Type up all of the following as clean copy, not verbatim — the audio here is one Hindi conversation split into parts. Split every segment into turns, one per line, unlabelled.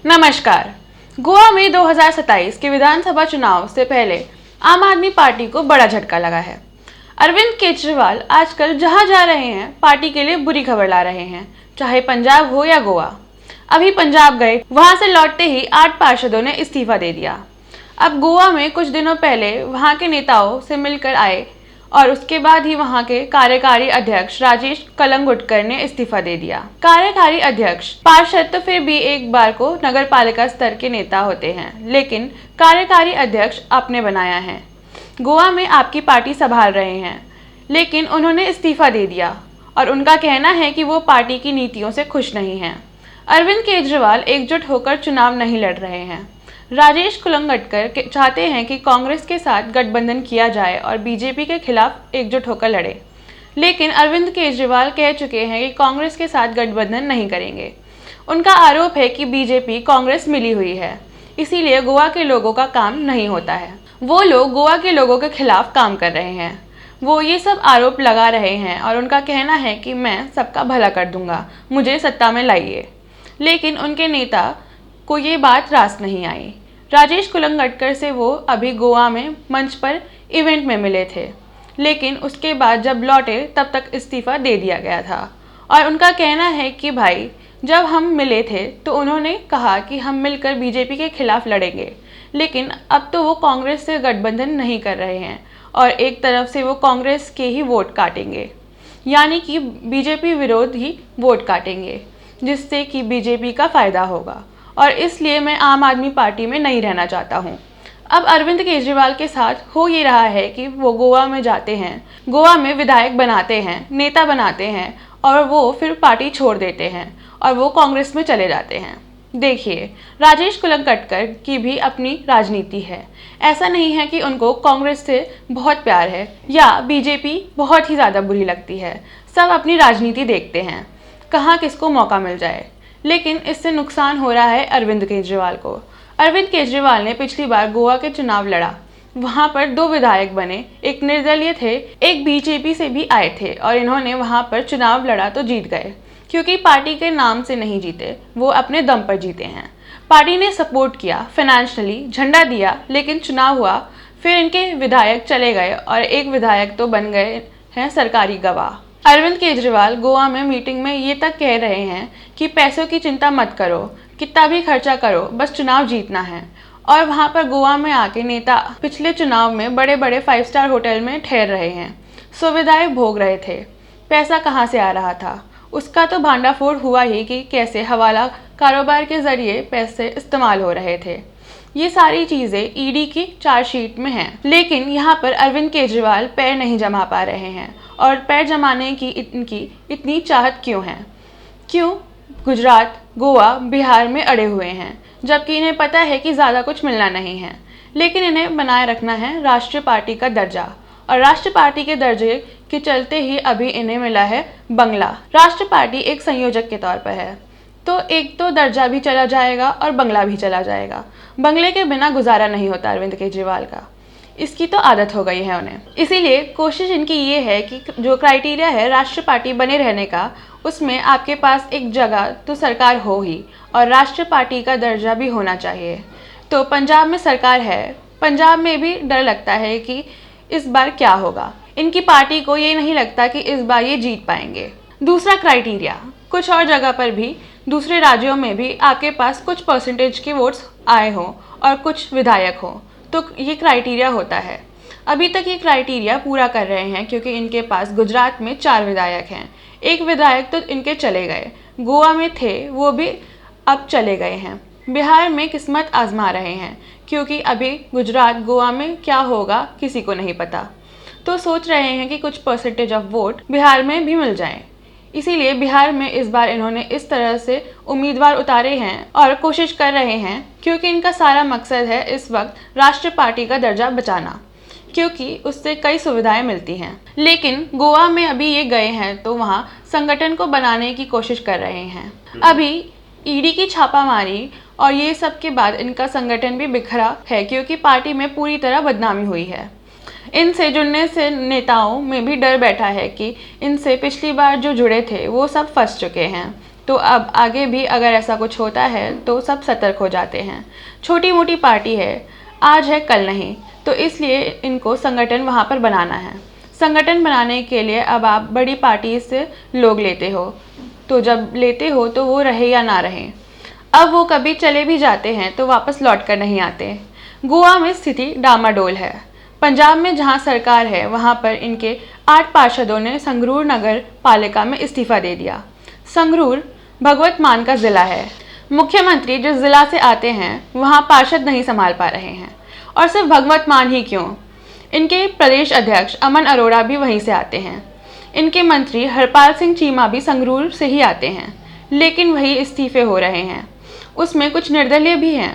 नमस्कार। गोवा में 2027 के विधानसभा चुनाव से पहले आम आदमी पार्टी को बड़ा झटका लगा है। अरविंद केजरीवाल आजकल जहां जा रहे हैं पार्टी के लिए बुरी खबर ला रहे हैं, चाहे पंजाब हो या गोवा। अभी पंजाब गए, वहां से लौटते ही 8 पार्षदों ने इस्तीफा दे दिया। अब गोवा में कुछ दिनों पहले वहां के नेताओं से मिलकर आए और उसके बाद ही वहां के कार्यकारी अध्यक्ष राजेश कलंगुटकर ने इस्तीफा दे दिया। कार्यकारी अध्यक्ष पार्षद तो फिर भी एक बार को नगर पालिका स्तर के नेता होते हैं, लेकिन कार्यकारी अध्यक्ष आपने बनाया है। गोवा में आपकी पार्टी संभाल रहे हैं, लेकिन उन्होंने इस्तीफा दे दिया और उनका कहना है कि वो पार्टी की नीतियों से खुश नहीं हैं। अरविंद केजरीवाल एकजुट होकर चुनाव नहीं लड़ रहे हैं। राजेश कुलंगटकर चाहते हैं कि कांग्रेस के साथ गठबंधन किया जाए और बीजेपी के खिलाफ एकजुट होकर लड़े, लेकिन अरविंद केजरीवाल कह चुके हैं कि कांग्रेस के साथ गठबंधन नहीं करेंगे। उनका आरोप है कि बीजेपी कांग्रेस मिली हुई है, इसीलिए गोवा के लोगों का काम नहीं होता है। वो लोग गोवा के लोगों के खिलाफ काम कर रहे हैं। वो ये सब आरोप लगा रहे हैं और उनका कहना है कि मैं सबका भला कर दूंगा, मुझे सत्ता में लाइए। लेकिन उनके नेता को ये बात रास नहीं आई। राजेश कुलंगटकर से वो अभी गोवा में मंच पर इवेंट में मिले थे, लेकिन उसके बाद जब लौटे तब तक इस्तीफा दे दिया गया था। और उनका कहना है कि भाई, जब हम मिले थे तो उन्होंने कहा कि हम मिलकर बीजेपी के खिलाफ लड़ेंगे, लेकिन अब तो वो कांग्रेस से गठबंधन नहीं कर रहे हैं और एक तरफ से वो कांग्रेस के ही वोट काटेंगे, यानी कि बीजेपी विरोध ही वोट काटेंगे, जिससे कि बीजेपी का फायदा होगा और इसलिए मैं आम आदमी पार्टी में नहीं रहना चाहता हूँ। अब अरविंद केजरीवाल के साथ हो ये रहा है कि वो गोवा में जाते हैं, गोवा में विधायक बनाते हैं, नेता बनाते हैं और वो फिर पार्टी छोड़ देते हैं और वो कांग्रेस में चले जाते हैं। देखिए, राजेश कुलंगटकर की भी अपनी राजनीति है। ऐसा नहीं है कि उनको कांग्रेस से बहुत प्यार है या बीजेपी बहुत ही ज़्यादा बुरी लगती है। सब अपनी राजनीति देखते हैं, कहाँ किसको मौका मिल जाए। लेकिन इससे नुकसान हो रहा है अरविंद केजरीवाल को। अरविंद केजरीवाल ने पिछली बार गोवा के चुनाव लड़ा, वहां पर 2 विधायक बने, एक निर्दलीय थे, एक बीजेपी से भी आए थे और इन्होंने वहां पर चुनाव लड़ा तो जीत गए, क्योंकि पार्टी के नाम से नहीं जीते, वो अपने दम पर जीते हैं। पार्टी ने सपोर्ट किया, फाइनेंशियली झंडा दिया, लेकिन चुनाव हुआ, फिर इनके विधायक चले गए और एक विधायक तो बन गए हैं सरकारी गवाह। अरविंद केजरीवाल गोवा में मीटिंग में ये तक कह रहे हैं कि पैसों की चिंता मत करो, कितना भी खर्चा करो, बस चुनाव जीतना है। और वहाँ पर गोवा में आके नेता पिछले चुनाव में बड़े बड़े 5 स्टार होटल में ठहर रहे हैं, सुविधाएं भोग रहे थे। पैसा कहाँ से आ रहा था, उसका तो भांडाफोड़ हुआ ही कि कैसे हवाला कारोबार के जरिए पैसे इस्तेमाल हो रहे थे। ये सारी चीज़ें ईडी की चार्जशीट में हैं, लेकिन यहाँ पर अरविंद केजरीवाल पैर नहीं जमा पा रहे हैं। और पैर जमाने की इनकी इतनी चाहत क्यों है? क्यों गुजरात, गोवा, बिहार में अड़े हुए हैं, जबकि इन्हें पता है कि ज़्यादा कुछ मिलना नहीं है, लेकिन इन्हें बनाए रखना है राष्ट्रीय पार्टी का दर्जा। और राष्ट्रीय पार्टी के दर्जे के चलते ही अभी इन्हें मिला है बंगला। राष्ट्रीय पार्टी एक संयोजक के तौर पर है, तो एक तो दर्जा भी चला जाएगा और बंगला भी चला जाएगा। बंगले के बिना गुजारा नहीं होता अरविंद केजरीवाल का, इसकी तो आदत हो गई है उन्हें। इसीलिए कोशिश इनकी ये है कि जो क्राइटेरिया है राष्ट्रीय पार्टी बने रहने का, उसमें आपके पास एक जगह तो सरकार हो ही और राष्ट्रीय पार्टी का दर्जा भी होना चाहिए। तो पंजाब में सरकार है, पंजाब में भी डर लगता है कि इस बार क्या होगा। इनकी पार्टी को ये नहीं लगता कि इस बार ये जीत पाएंगे। दूसरा क्राइटेरिया, कुछ और जगह पर भी दूसरे राज्यों में भी आपके पास कुछ परसेंटेज के वोट्स आए हों और कुछ विधायक हों, तो ये क्राइटेरिया होता है। अभी तक ये क्राइटेरिया पूरा कर रहे हैं, क्योंकि इनके पास गुजरात में 4 विधायक हैं। एक विधायक तो इनके चले गए, गोवा में थे वो भी अब चले गए हैं। बिहार में किस्मत आजमा रहे हैं, क्योंकि अभी गुजरात, गोवा में क्या होगा किसी को नहीं पता। तो सोच रहे हैं कि कुछ परसेंटेज ऑफ वोट बिहार में भी मिल जाएं। इसीलिए बिहार में इस बार इन्होंने इस तरह से उम्मीदवार उतारे हैं और कोशिश कर रहे हैं, क्योंकि इनका सारा मकसद है इस वक्त राष्ट्रीय पार्टी का दर्जा बचाना, क्योंकि उससे कई सुविधाएं मिलती हैं। लेकिन गोवा में अभी ये गए हैं तो वहाँ संगठन को बनाने की कोशिश कर रहे हैं। अभी ईडी की छापामारी और ये सब के बाद इनका संगठन भी बिखरा है, क्योंकि पार्टी में पूरी तरह बदनामी हुई है। इनसे जुड़ने से नेताओं में भी डर बैठा है कि इनसे पिछली बार जो जुड़े थे वो सब फंस चुके हैं। तो अब आगे भी अगर ऐसा कुछ होता है तो सब सतर्क हो जाते हैं। छोटी मोटी पार्टी है, आज है कल नहीं, तो इसलिए इनको संगठन वहाँ पर बनाना है। संगठन बनाने के लिए अब आप बड़ी पार्टी से लोग लेते हो, तो जब लेते हो तो वो रहे या ना रहे। अब वो कभी चले भी जाते हैं तो वापस लौट कर नहीं आते। गोवा में स्थिति डामाडोल है। पंजाब में जहां सरकार है वहां पर इनके 8 पार्षदों ने संगरूर नगर पालिका में इस्तीफा दे दिया। संगरूर भगवत मान का जिला है। मुख्यमंत्री जिस जिला से आते हैं वहां पार्षद नहीं संभाल पा रहे हैं। और सिर्फ भगवत मान ही क्यों, इनके प्रदेश अध्यक्ष अमन अरोड़ा भी वहीं से आते हैं। इनके मंत्री हरपाल सिंह चीमा भी संगरूर से ही आते हैं, लेकिन वही इस्तीफे हो रहे हैं। उसमें कुछ निर्दलीय भी हैं।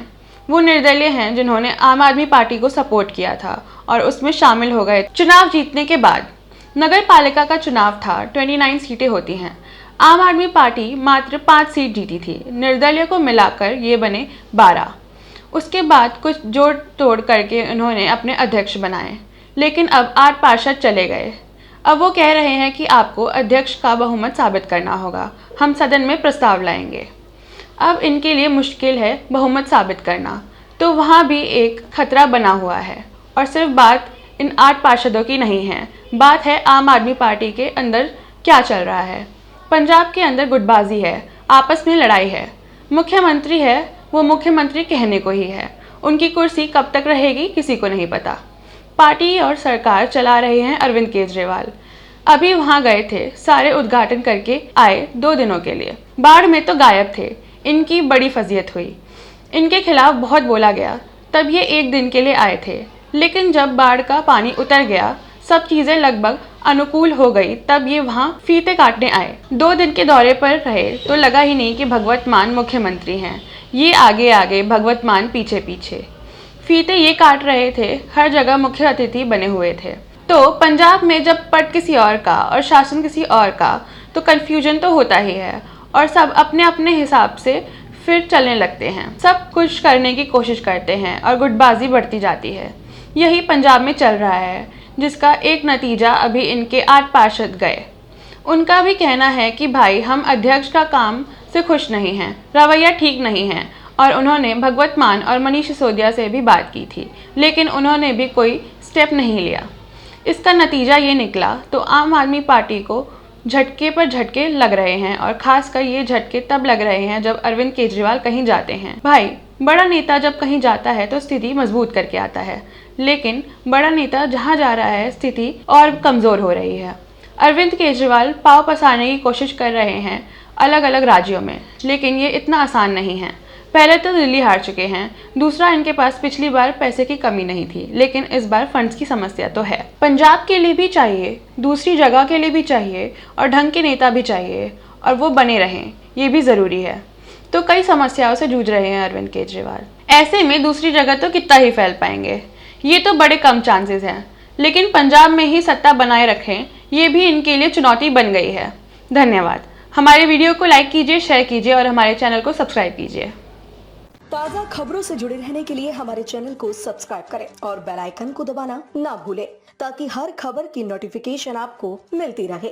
वो निर्दलीय हैं जिन्होंने आम आदमी पार्टी को सपोर्ट किया था और उसमें शामिल हो गए। चुनाव जीतने के बाद नगर पालिका का चुनाव था, 29 सीटें होती हैं। आम आदमी पार्टी मात्र 5 सीट जीती थी, निर्दलीय को मिलाकर ये बने 12। उसके बाद कुछ जोड़ तोड़ करके उन्होंने अपने अध्यक्ष बनाए, लेकिन अब 8 पार्षद चले गए। अब वो कह रहे हैं कि आपको अध्यक्ष का बहुमत साबित करना होगा, हम सदन में प्रस्ताव लाएंगे। अब इनके लिए मुश्किल है बहुमत साबित करना, तो वहाँ भी एक खतरा बना हुआ है। और सिर्फ बात इन 8 पार्षदों की नहीं है, बात है आम आदमी पार्टी के अंदर क्या चल रहा है। पंजाब के अंदर गुटबाजी है, आपस में लड़ाई है। मुख्यमंत्री है, वो मुख्यमंत्री कहने को ही है, उनकी कुर्सी कब तक रहेगी किसी को नहीं पता। पार्टी और सरकार चला रहे हैं अरविंद केजरीवाल। अभी वहाँ गए थे, सारे उद्घाटन करके आए 2 दिनों के लिए। बाढ़ में तो गायब थे, इनकी बड़ी फजीयत हुई। इनके खिलाफ बहुत बोला गया, तब ये 1 दिन के लिए आए थे। लेकिन जब बाढ़ का पानी उतर गया, सब चीज़ें लगभग अनुकूल हो गई, तब ये वहाँ फीते काटने आए। 2 दिन के दौरे पर रहे तो लगा ही नहीं कि भगवत मान मुख्यमंत्री हैं। ये आगे आगे, भगवत मान पीछे पीछे। फीते ये काट रहे थे, हर जगह मुख्य अतिथि बने हुए थे। तो पंजाब में जब पद किसी और का और शासन किसी और का, तो कन्फ्यूजन तो होता ही है और सब अपने अपने हिसाब से फिर चलने लगते हैं। सब कुछ करने की कोशिश करते हैं और गुटबाजी बढ़ती जाती है। यही पंजाब में चल रहा है, जिसका एक नतीजा अभी इनके 8 पार्षद गए। उनका भी कहना है कि भाई हम अध्यक्ष का काम से खुश नहीं हैं, रवैया ठीक नहीं है। और उन्होंने भगवत मान और मनीष सिसोदिया से भी बात की थी, लेकिन उन्होंने भी कोई स्टेप नहीं लिया। इसका नतीजा ये निकला, तो आम आदमी पार्टी को झटके पर झटके लग रहे हैं और खासकर ये झटके तब लग रहे हैं जब अरविंद केजरीवाल कहीं जाते हैं। भाई, बड़ा नेता जब कहीं जाता है तो स्थिति मजबूत करके आता है, लेकिन बड़ा नेता जहां जा रहा है स्थिति और कमज़ोर हो रही है। अरविंद केजरीवाल पाँव पसारने की कोशिश कर रहे हैं अलग अलग राज्यों में, लेकिन ये इतना आसान नहीं है। पहले तो दिल्ली हार चुके हैं, दूसरा इनके पास पिछली बार पैसे की कमी नहीं थी, लेकिन इस बार फंड्स की समस्या तो है। पंजाब के लिए भी चाहिए, दूसरी जगह के लिए भी चाहिए और ढंग के नेता भी चाहिए, और वो बने रहें, ये भी ज़रूरी है। तो कई समस्याओं से जूझ रहे हैं अरविंद केजरीवाल। ऐसे में दूसरी जगह तो कितना ही फैल पाएंगे, ये तो बड़े कम चांसेस हैं। लेकिन पंजाब में ही सत्ता बनाए रखें, ये भी इनके लिए चुनौती बन गई है। धन्यवाद। हमारे वीडियो को लाइक कीजिए, शेयर कीजिए और हमारे चैनल को सब्सक्राइब कीजिए।
ताज़ा खबरों से जुड़े रहने के लिए हमारे चैनल को सब्सक्राइब करें और बेल आइकन को दबाना ना भूलें, ताकि हर खबर की नोटिफिकेशन आपको मिलती रहे।